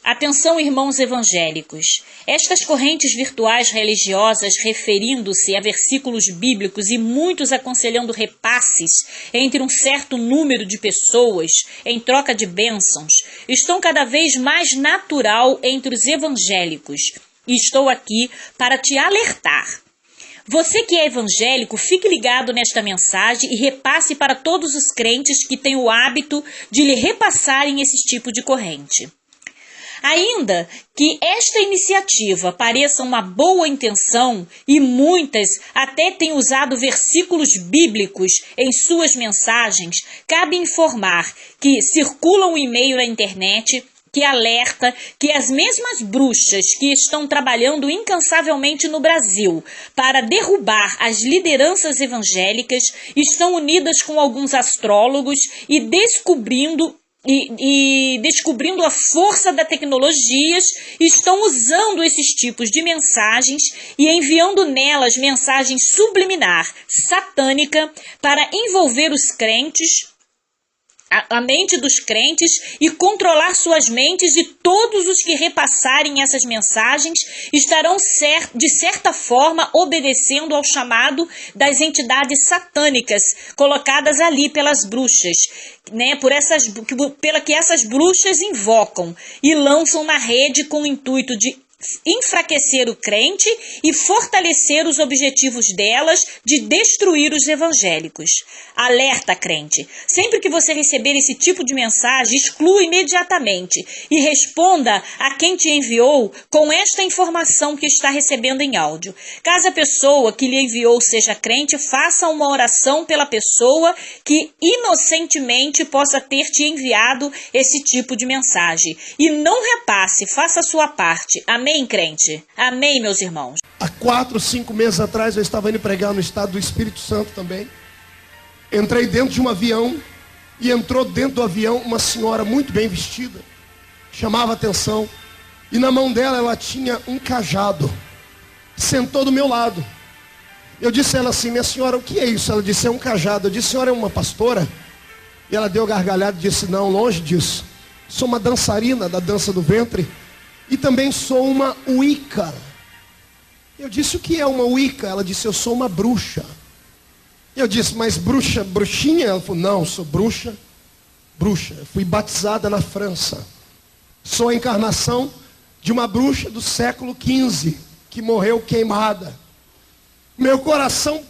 Atenção, irmãos evangélicos. Estas correntes virtuais religiosas, referindo-se a versículos bíblicos e muitos aconselhando repasses entre um certo número de pessoas em troca de bênçãos, estão cada vez mais natural entre os evangélicos. E estou aqui para te alertar. Você que é evangélico, fique ligado nesta mensagem e repasse para todos os crentes que têm o hábito de lhe repassarem esse tipo de corrente. Ainda que esta iniciativa pareça uma boa intenção e muitas até têm usado versículos bíblicos em suas mensagens, cabe informar que circula um e-mail na internet que alerta que as mesmas bruxas que estão trabalhando incansavelmente no Brasil para derrubar as lideranças evangélicas estão unidas com alguns astrólogos e descobrindo a força da tecnologia, estão usando esses tipos de mensagens e enviando nelas mensagem subliminar, satânica, para envolver os crentes, a mente dos crentes e controlar suas mentes, e todos os que repassarem essas mensagens estarão, de certa forma, obedecendo ao chamado das entidades satânicas colocadas ali pelas bruxas, né, pela que essas bruxas invocam e lançam na rede com o intuito de enfraquecer o crente e fortalecer os objetivos delas de destruir os evangélicos. Alerta, crente! Sempre que você receber esse tipo de mensagem, exclua imediatamente e responda a quem te enviou com esta informação que está recebendo em áudio. Caso a pessoa que lhe enviou seja crente, faça uma oração pela pessoa que inocentemente possa ter te enviado esse tipo de mensagem. E não repasse, faça a sua parte. Amém, crente? Amém, meus irmãos? Há 4, 5 meses atrás eu estava indo pregar no estado do Espírito Santo também. Entrei dentro de um avião e entrou dentro do avião uma senhora muito bem vestida. Chamava atenção. E na mão dela ela tinha um cajado. Sentou do meu lado. Eu disse a ela assim: minha senhora, o que é isso? Ela disse: é um cajado. Eu disse: a senhora é uma pastora? E ela deu gargalhada e disse: não, longe disso. Sou uma dançarina da dança do ventre. E também sou uma Wicca. Eu disse: o que é uma Wicca? Ela disse: eu sou uma bruxa. Eu disse: mas bruxa, bruxinha? Ela falou: não, sou bruxa. Eu fui batizada na França. Sou a encarnação de uma bruxa do século XV, que morreu queimada. Meu coração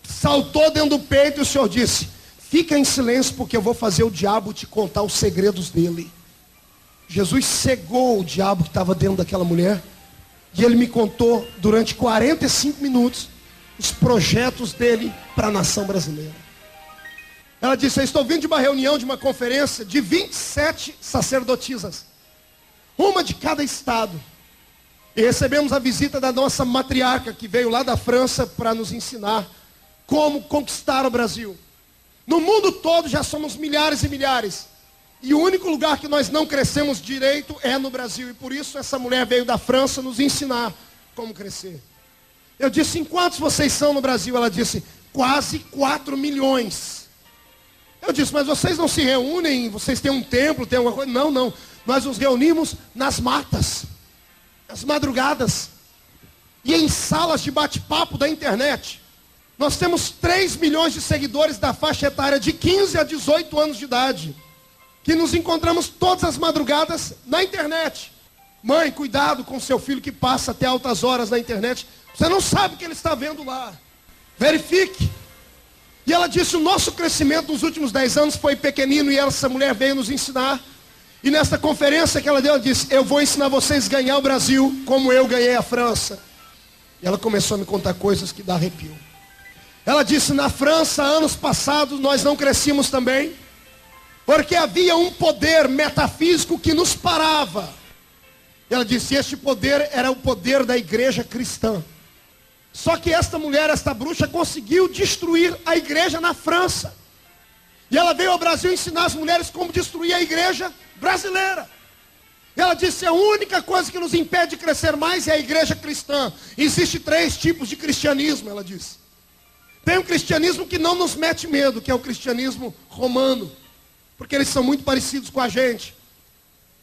saltou dentro do peito e o Senhor disse: fica em silêncio, porque eu vou fazer o diabo te contar os segredos dele. Jesus cegou o diabo que estava dentro daquela mulher. E ele me contou durante 45 minutos os projetos dele para a nação brasileira. Ela disse: eu estou vindo de uma reunião, de uma conferência de 27 sacerdotisas, uma de cada estado. E recebemos a visita da nossa matriarca, que veio lá da França para nos ensinar como conquistar o Brasil. No mundo todo já somos milhares e milhares. E o único lugar que nós não crescemos direito é no Brasil. E por isso essa mulher veio da França nos ensinar como crescer. Eu disse: em quantos vocês são no Brasil? Ela disse: quase 4 milhões. Eu disse: mas vocês não se reúnem? Vocês têm um templo, têm alguma coisa? Não. Nós nos reunimos nas matas, nas madrugadas e em salas de bate-papo da internet. Nós temos 3 milhões de seguidores da faixa etária de 15 a 18 anos de idade, que nos encontramos todas as madrugadas na internet. Mãe, cuidado com seu filho que passa até altas horas na internet. Você não sabe o que ele está vendo lá. Verifique. E ela disse: o nosso crescimento nos últimos 10 anos foi pequenino, e essa mulher veio nos ensinar. E nessa conferência que ela deu, ela disse: eu vou ensinar vocês a ganhar o Brasil como eu ganhei a França. E ela começou a me contar coisas que dá arrepio. Ela disse: na França, anos passados, nós não crescíamos também, porque havia um poder metafísico que nos parava. Ela disse: este poder era o poder da igreja cristã. Só que esta mulher, esta bruxa, conseguiu destruir a igreja na França. E ela veio ao Brasil ensinar as mulheres como destruir a igreja brasileira. E ela disse: a única coisa que nos impede de crescer mais é a igreja cristã. Existem 3 tipos de cristianismo, ela disse. Tem um cristianismo que não nos mete medo, que é o cristianismo romano, porque eles são muito parecidos com a gente.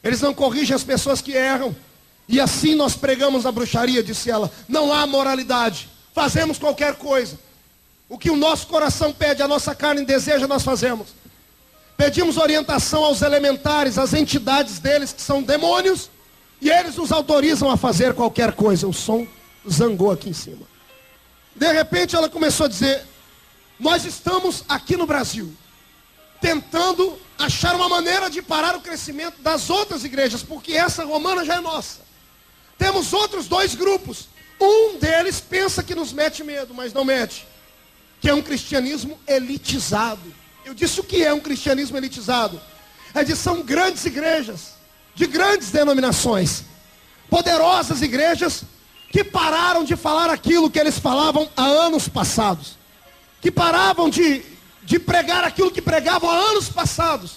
Eles não corrigem as pessoas que erram. E assim nós pregamos a bruxaria, disse ela. Não há moralidade. Fazemos qualquer coisa. O que o nosso coração pede, a nossa carne deseja, nós fazemos. Pedimos orientação aos elementares, às entidades deles que são demônios. E eles nos autorizam a fazer qualquer coisa. O som zangou aqui em cima. De repente ela começou a dizer: nós estamos aqui no Brasil tentando achar uma maneira de parar o crescimento das outras igrejas, porque essa romana já é nossa. Temos outros 2 grupos. Um deles pensa que nos mete medo, mas não mete. Que é um cristianismo elitizado. Eu disse o que é um cristianismo elitizado. São grandes igrejas, de grandes denominações, poderosas igrejas, que pararam de falar aquilo que eles falavam há anos passados. Que paravam de pregar aquilo que pregavam há anos passados.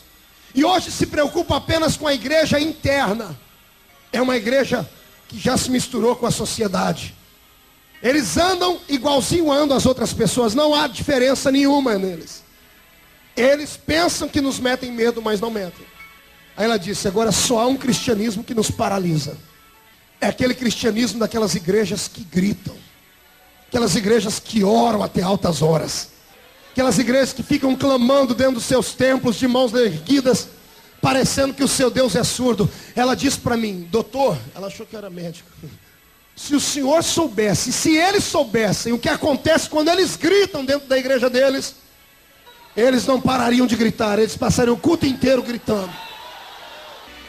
E hoje se preocupam apenas com a igreja interna. É uma igreja que já se misturou com a sociedade. Eles andam igualzinho andam as outras pessoas. Não há diferença nenhuma neles. Eles pensam que nos metem medo, mas não metem. Aí ela disse: agora só há um cristianismo que nos paralisa. É aquele cristianismo daquelas igrejas que gritam. Aquelas igrejas que oram até altas horas. Aquelas igrejas que ficam clamando dentro dos seus templos, de mãos erguidas, parecendo que o seu Deus é surdo. Ela disse para mim: doutor, ela achou que eu era médico. Se o senhor soubesse, se eles soubessem o que acontece quando eles gritam dentro da igreja deles, eles não parariam de gritar, eles passariam o culto inteiro gritando.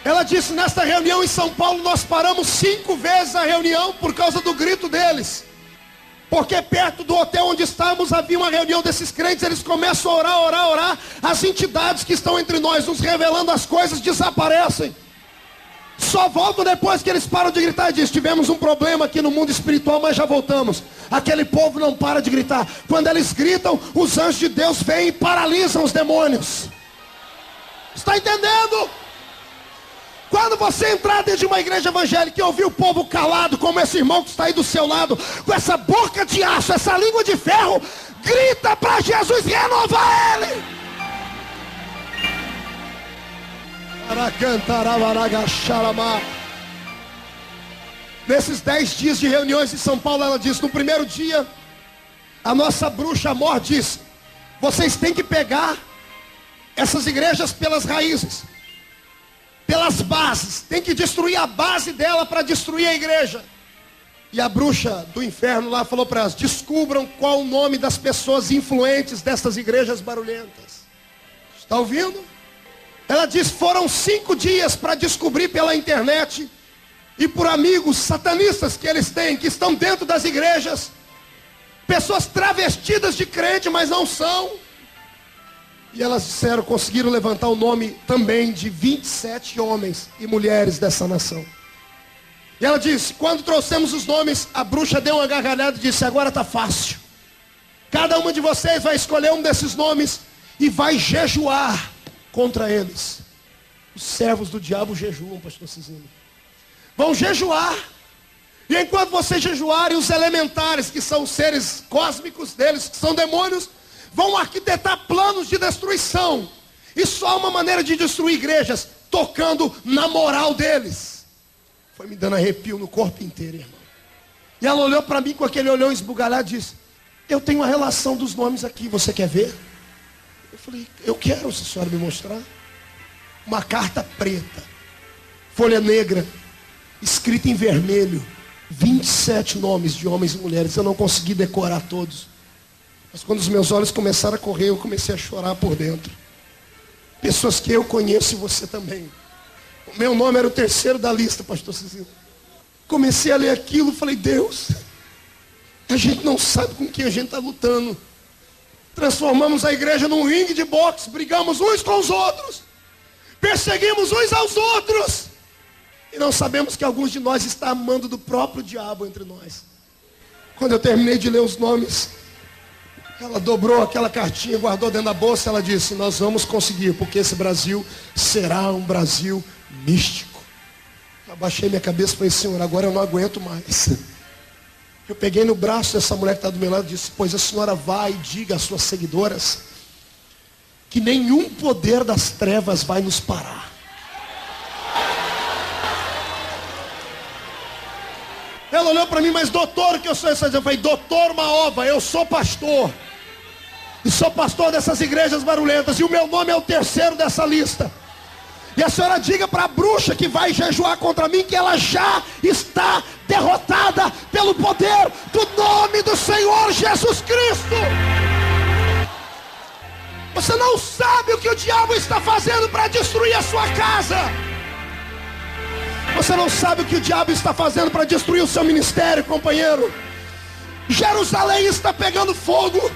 Ela disse: nesta reunião em São Paulo, nós paramos 5 vezes a reunião por causa do grito deles. Porque perto do hotel onde estávamos havia uma reunião desses crentes. Eles começam a orar. As entidades que estão entre nós, nos revelando as coisas, desaparecem. Só voltam depois que eles param de gritar e dizem: tivemos um problema aqui no mundo espiritual, mas já voltamos. Aquele povo não para de gritar. Quando eles gritam, os anjos de Deus vêm e paralisam os demônios. Está entendendo? Quando você entrar dentro de uma igreja evangélica e ouvir o povo calado, como esse irmão que está aí do seu lado, com essa boca de aço, essa língua de ferro, grita para Jesus renovar ele. Nesses 10 dias de reuniões em São Paulo, ela disse: no primeiro dia, a nossa bruxa Amor disse: vocês têm que pegar essas igrejas pelas raízes, pelas bases, tem que destruir a base dela para destruir a igreja. E a bruxa do inferno lá falou para elas: descubram qual o nome das pessoas influentes dessas igrejas barulhentas. Está ouvindo? Ela disse: foram 5 dias para descobrir pela internet e por amigos satanistas que eles têm, que estão dentro das igrejas, pessoas travestidas de crente, mas não são. E elas disseram, conseguiram levantar o nome também de 27 homens e mulheres dessa nação. E ela disse: quando trouxemos os nomes, a bruxa deu uma gargalhada e disse: agora está fácil. Cada uma de vocês vai escolher um desses nomes e vai jejuar contra eles. Os servos do diabo jejuam, pastor Cizinho. Vão jejuar. E enquanto vocês jejuarem, os elementares, que são os seres cósmicos deles, que são demônios, vão arquitetar planos de destruição. E só há uma maneira de destruir igrejas: tocando na moral deles. Foi me dando arrepio no corpo inteiro, irmão. E ela olhou para mim com aquele olhão esbugalhado e disse: eu tenho uma relação dos nomes aqui, você quer ver? Eu falei: eu quero, se a senhora me mostrar. Uma carta preta, folha negra, escrita em vermelho, 27 nomes de homens e mulheres. Eu não consegui decorar todos, mas quando os meus olhos começaram a correr, eu comecei a chorar por dentro. Pessoas que eu conheço e você também. O meu nome era o 3º da lista, pastor Cizinho. Comecei a ler aquilo, falei: Deus, a gente não sabe com quem a gente está lutando. Transformamos a igreja num ringue de boxe, brigamos uns com os outros, perseguimos uns aos outros, e não sabemos que alguns de nós estão amando do próprio diabo entre nós. Quando eu terminei de ler os nomes, ela dobrou aquela cartinha, guardou dentro da bolsa. Ela disse: nós vamos conseguir, porque esse Brasil será um Brasil místico. Eu abaixei minha cabeça e falei: Senhor, agora eu não aguento mais. Eu peguei no braço dessa mulher que está do meu lado e disse: pois a senhora vai e diga às suas seguidoras que nenhum poder das trevas vai nos parar. Ela olhou para mim, mas doutor, o que eu sou? Eu falei, doutor Maova, eu sou pastor. E sou pastor dessas igrejas barulhentas. E o meu nome é o terceiro dessa lista. E a senhora diga para a bruxa que vai jejuar contra mim que ela já está derrotada pelo poder do nome do Senhor Jesus Cristo. Você não sabe o que o diabo está fazendo para destruir a sua casa. Você não sabe o que o diabo está fazendo para destruir o seu ministério, companheiro. Jerusalém está pegando fogo.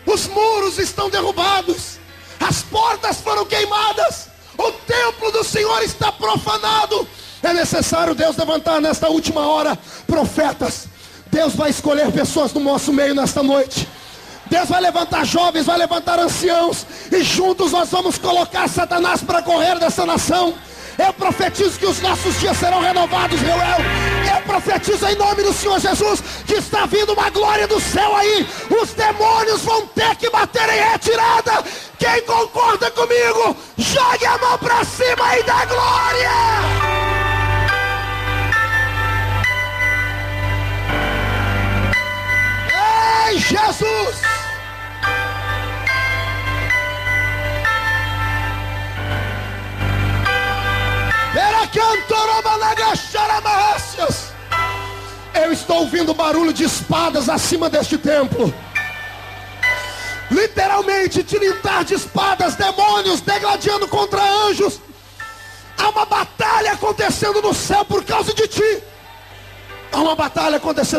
Os muros estão derrubados. As portas foram queimadas. O templo do Senhor está profanado. É necessário Deus levantar nesta última hora profetas. Deus vai escolher pessoas do nosso meio nesta noite. Deus vai levantar jovens, vai levantar anciãos. E juntos nós vamos colocar Satanás para correr dessa nação. Eu profetizo que os nossos dias serão renovados, Reuel. Eu profetizo em nome do Senhor Jesus que está vindo uma glória do céu aí. Os demônios vão ter que bater em retirada. Quem concorda comigo, jogue a mão para cima e dá glória. Ei, Jesus! Eu estou ouvindo barulho de espadas acima deste templo. Literalmente, tilintar de espadas, demônios degladiando contra anjos. Há uma batalha acontecendo no céu por causa de ti. Há uma batalha acontecendo.